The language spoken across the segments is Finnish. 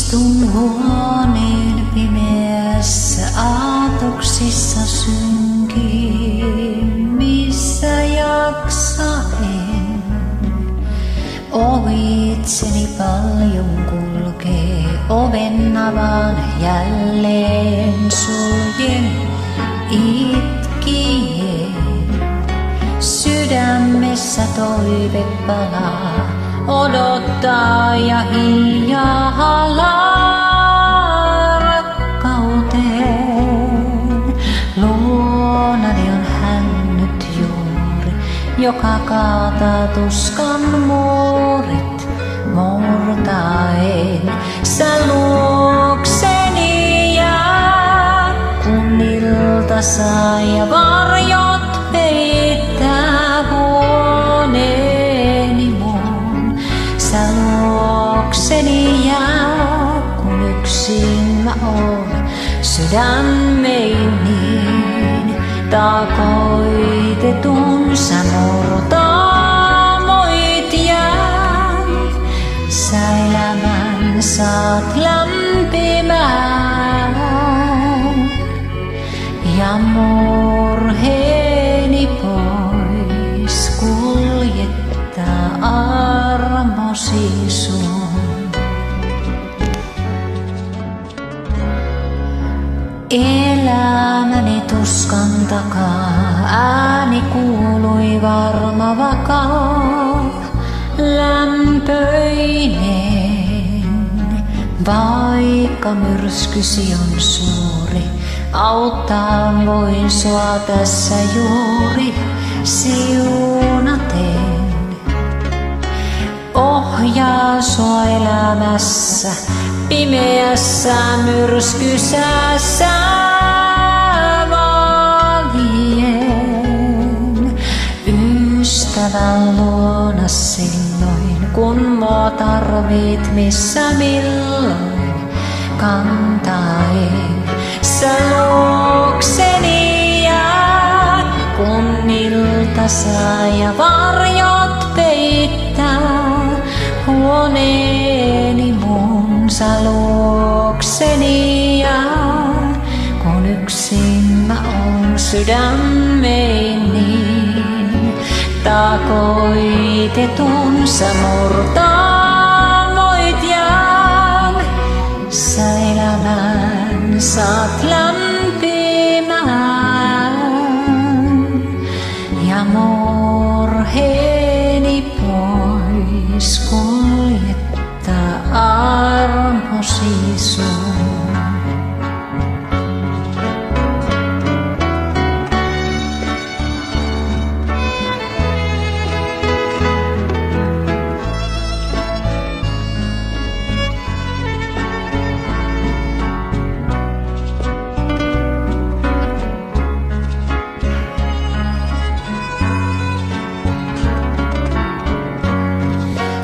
Istun huoneen pimeässä aatoksissa synkin, missä jaksaen. Ohitseni paljon kulkee, oven avaan jälleen suljen itkien. Sydämessä toive palaa, odottaa ja hiljaa halaa rakkauteen. Luonani on hän nyt juuri, joka kaataa tuskan muurit murtaen. Sä luokseni jää, kun ilta saa ja varjot peittää huoneeni mun. Sä luokseni jää, kun yksin mä oon. Sydämein niin taakoitetun sä murtaamoit jään. Sä elämän saat lämpimään ja murheeni pois kuljettaa armosi sun. Elämäni tuskan takaa ääni kuului varma vakaa, lämpöinen. Vaikka myrskysi on suuri, auttaa voin sua tässä juuri siunaten. Ohjaa sua elämässä, pimeässä myrskyisessä valien. Ystävän luona silloin, kun mua tarvit missä milloin kantaen. Sä luokseni jää, kun ilta saa ja varjot peittää huoneeni mun. Sä luokseni jää, kun yksin mä oon. Sydämein niin taakoitetun sä murtaamoit jään. Sä elämän saat lämpimään ja murheeni pois kuljettaa armosi sun.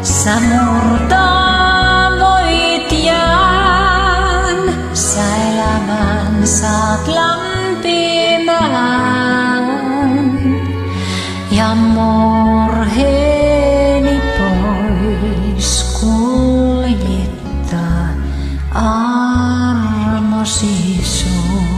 Sä murtaamoit jään, sä elämän saat lämpimään ja murheeni pois kuljettaa armosi sun.